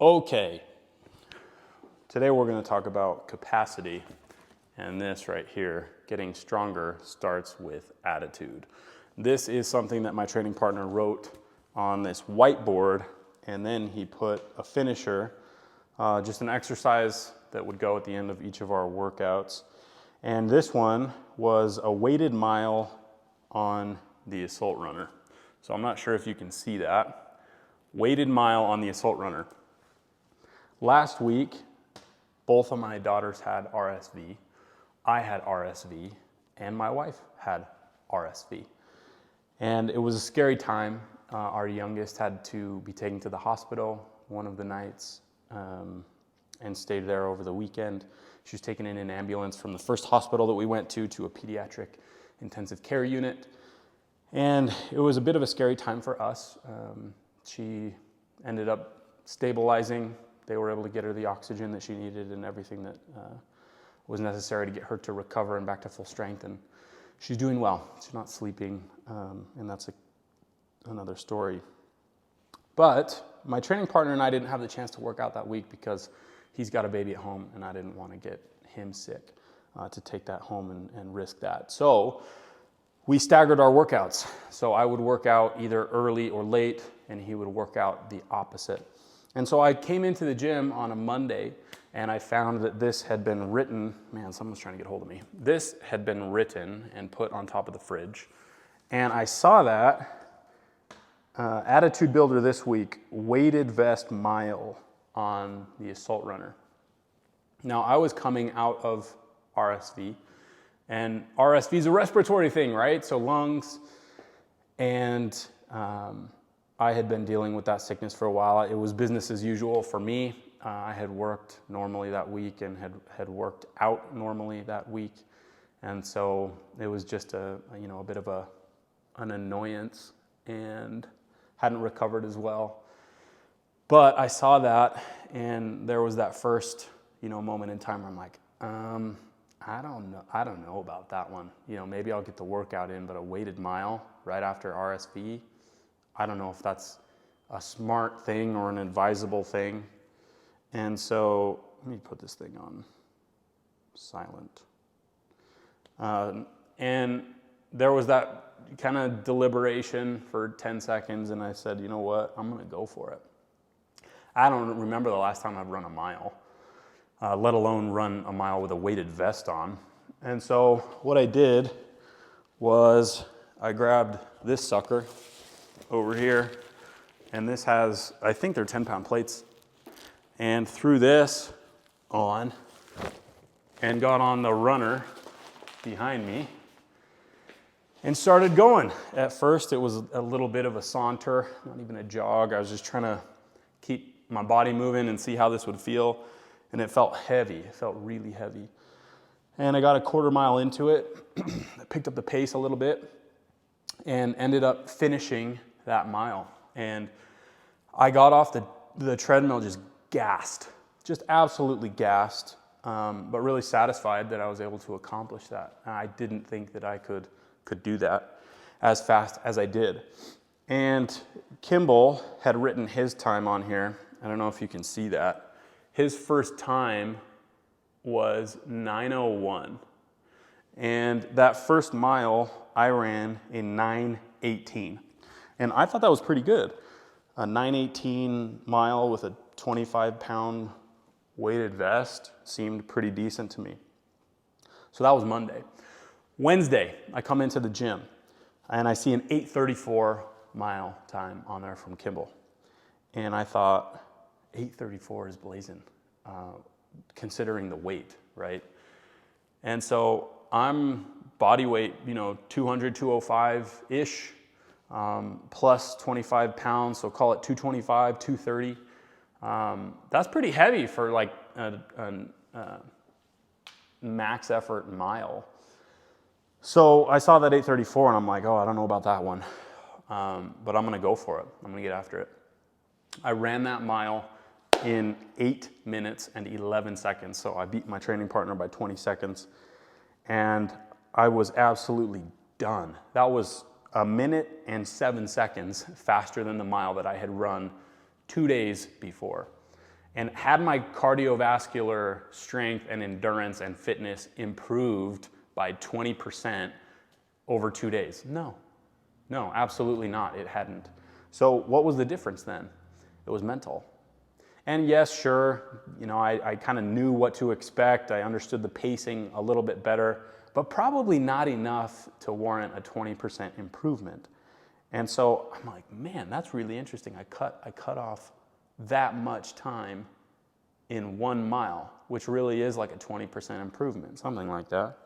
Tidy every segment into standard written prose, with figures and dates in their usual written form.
Okay, today we're going to talk about capacity, and this right here, getting stronger, starts with attitude. This is something that my training partner wrote on this whiteboard, and then he put a finisher, just an exercise that would go at the end of each of our workouts. And this one was a weighted mile on the assault runner. So I'm not sure if you can see that. Weighted mile on the assault runner. Last week, both of my daughters had RSV. I had RSV, and my wife had RSV. And it was a scary time. Our youngest had to be taken to the hospital one of the nights and stayed there over the weekend. She was taken in an ambulance from the first hospital that we went to a pediatric intensive care unit. And it was a bit of a scary time for us. She ended up stabilizing. They were able to get her the oxygen that she needed and everything that was necessary to get her to recover and back to full strength. And she's doing well. She's not sleeping, and that's another story. But my training partner and I didn't have the chance to work out that week because he's got a baby at home, and I didn't want to get him sick to take that home and risk that. So we staggered our workouts. So I would work out either early or late, and he would work out the opposite. And so I came into the gym on a Monday, and I found that this had been written. Man, someone's trying to get hold of me. This had been written and put on top of the fridge. And I saw that Attitude Builder this week, weighted vest mile on the assault runner. Now, I was coming out of RSV, and RSV is a respiratory thing, right? So lungs, and I had been dealing with that sickness for a while. It was business as usual for me. I had worked normally that week and had worked out normally that week. And so it was just a bit of an annoyance, and hadn't recovered as well. But I saw that, and there was that first, moment in time where I'm like, I don't know about that one. Maybe I'll get the workout in, but a weighted mile right after RSV, I don't know if that's a smart thing or an advisable thing. And so let me put this thing on silent. And there was that kind of deliberation for 10 seconds, and I said, you know what, I'm going to go for it. I don't remember the last time I've run a mile, let alone run a mile with a weighted vest on. And so what I did was I grabbed this sucker over here, and this has, I think they're 10-pound plates, and threw this on and got on the runner behind me and started going. At first, it was a little bit of a saunter, not even a jog. I was just trying to keep my body moving and see how this would feel, and it felt heavy. It felt really heavy. And I got a quarter mile into it, I picked up the pace a little bit, and ended up finishing that mile. And I got off the treadmill just gassed, just absolutely gassed, but really satisfied that I was able to accomplish that. And I didn't think that I could do that as fast as I did. And Kimball had written his time on here. I don't know if you can see that. His first time was 9:01. And that first mile, I ran in 9:18. And I thought that was pretty good. A 9:18 mile with a 25-pound weighted vest seemed pretty decent to me. So that was Monday. Wednesday, I come into the gym, and I see an 8:34 mile time on there from Kimball. And I thought, 8:34 is blazing, considering the weight, right? And so I'm body weight, 200, 205-ish, plus 25 pounds, so call it 225, 230. That's pretty heavy for like a max effort mile. So I saw that 8:34, and I'm like, I don't know about that one, but I'm going to go for it. I'm going to get after it. I ran that mile in 8 minutes and 11 seconds, so I beat my training partner by 20 seconds, and I was absolutely done. That was 1 minute and 7 seconds faster than the mile that I had run 2 days before. And had my cardiovascular strength and endurance and fitness improved by 20% over 2 days? No, absolutely not. It hadn't. So what was the difference then? It was mental. And yes, sure, I kind of knew what to expect. I understood the pacing a little bit better, but probably not enough to warrant a 20% improvement. And so I'm like, man, that's really interesting. I cut off that much time in 1 mile, which really is like a 20% improvement, something like that.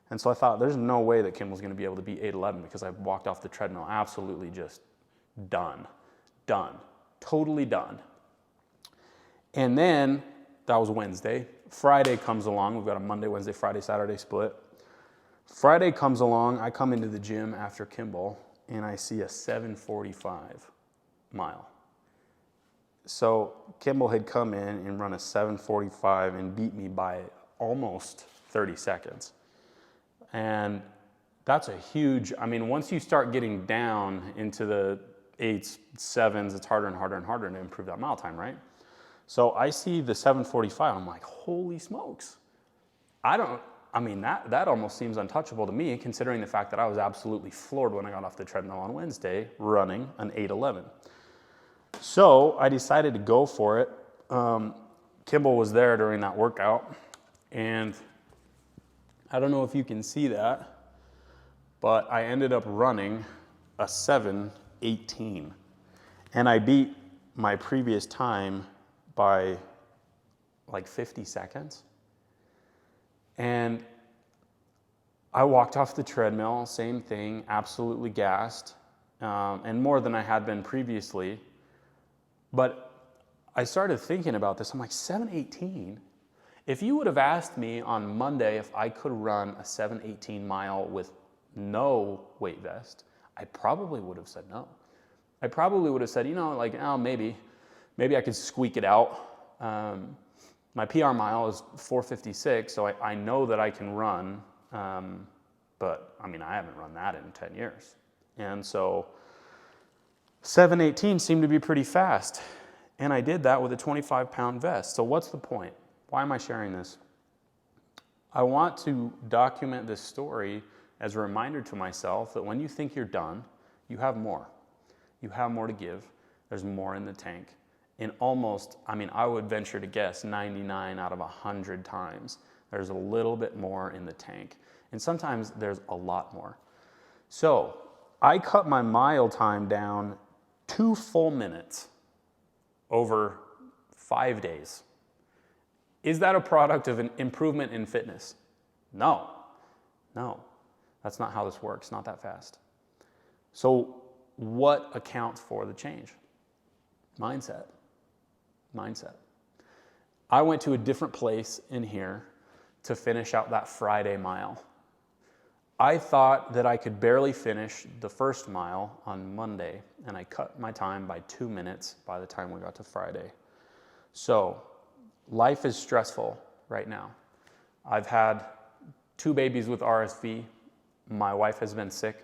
And so I thought, there's no way that Kimball's going to be able to beat 8:11 because I walked off the treadmill absolutely just done, totally done. And then that was Wednesday. Friday comes along. We've got a Monday, Wednesday, Friday, Saturday split. Friday comes along. I come into the gym after Kimball and I see a 7:45 mile. So Kimball had come in and run a 7:45 and beat me by almost 30 seconds. And that's a huge, once you start getting down into the 8s, 7s, it's harder and harder and harder to improve that mile time, right? So I see the 7:45, I'm like, holy smokes. That almost seems untouchable to me, considering the fact that I was absolutely floored when I got off the treadmill on Wednesday running an 8:11. So I decided to go for it. Kimball was there during that workout, and I don't know if you can see that, but I ended up running a 7:18, and I beat my previous time by like 50 seconds. And I walked off the treadmill, same thing, absolutely gassed, and more than I had been previously. But I started thinking about this. I'm like, 7:18? If you would have asked me on Monday if I could run a 7:18 mile with no weight vest, I probably would have said no. I probably would have said, maybe I could squeak it out. My PR mile is 4:56, so I know that I can run, but I haven't run that in 10 years. And so 7:18 seemed to be pretty fast, and I did that with a 25-pound vest. So what's the point? Why am I sharing this? I want to document this story as a reminder to myself that when you think you're done, you have more. You have more to give. There's more in the tank. In almost, I would venture to guess 99 out of 100 times, there's a little bit more in the tank. And sometimes there's a lot more. So I cut my mile time down 2 full minutes over 5 days. Is that a product of an improvement in fitness? No, that's not how this works, not that fast. So what accounts for the change? Mindset. I went to a different place in here to finish out that Friday mile. I thought that I could barely finish the first mile on Monday, and I cut my time by 2 minutes by the time we got to Friday. So life is stressful right now. I've had 2 babies with RSV. My wife has been sick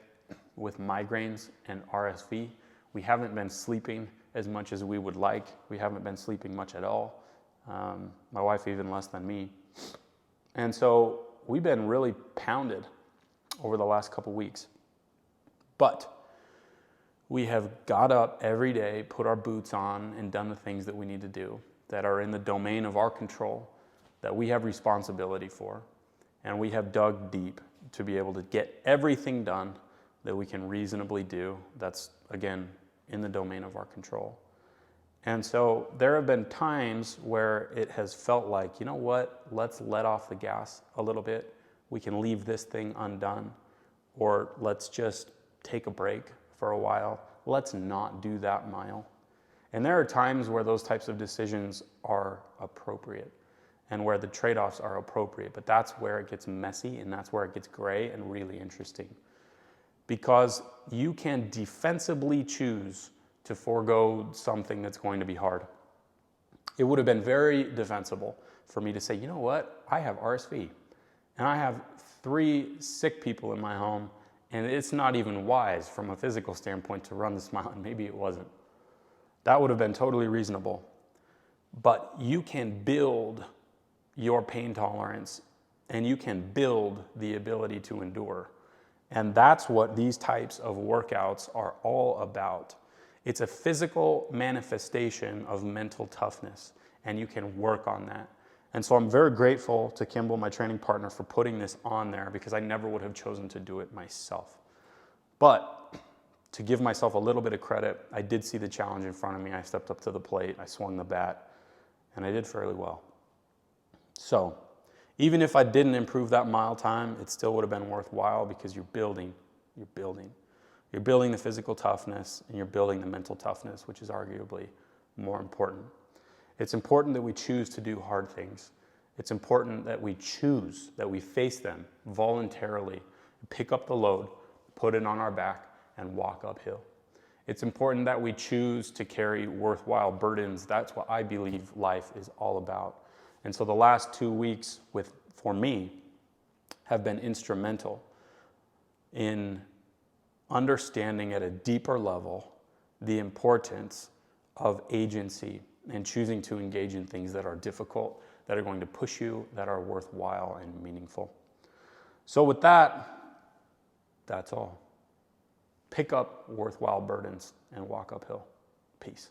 with migraines and RSV. We haven't been sleeping as much as we would like. We haven't been sleeping much at all. My wife even less than me. And so we've been really pounded over the last couple weeks. But we have got up every day, put our boots on, and done the things that we need to do that are in the domain of our control, that we have responsibility for. And we have dug deep to be able to get everything done that we can reasonably do. That's, again, in the domain of our control. And so there have been times where it has felt like, you know what, let's let off the gas a little bit. We can leave this thing undone, or let's just take a break for a while. Let's not do that mile. And there are times where those types of decisions are appropriate and where the trade-offs are appropriate, but that's where it gets messy and that's where it gets gray and really interesting. Because you can defensively choose to forego something that's going to be hard. It would have been very defensible for me to say, you know what, I have RSV and I have 3 sick people in my home, and it's not even wise from a physical standpoint to run this mile, and maybe it wasn't. That would have been totally reasonable. but you can build your pain tolerance and you can build the ability to endure. And that's what these types of workouts are all about. It's a physical manifestation of mental toughness, and you can work on that. And so I'm very grateful to Kimball, my training partner, for putting this on there, because I never would have chosen to do it myself. But to give myself a little bit of credit, I did see the challenge in front of me. I stepped up to the plate, I swung the bat, and I did fairly well. So even if I didn't improve that mile time, it still would have been worthwhile, because you're building. You're building the physical toughness, and you're building the mental toughness, which is arguably more important. It's important that we choose to do hard things. It's important that we choose, that we face them voluntarily, pick up the load, put it on our back, and walk uphill. It's important that we choose to carry worthwhile burdens. That's what I believe life is all about. And so the last 2 weeks for me have been instrumental in understanding at a deeper level the importance of agency and choosing to engage in things that are difficult, that are going to push you, that are worthwhile and meaningful. So with that, that's all. Pick up worthwhile burdens and walk uphill. Peace.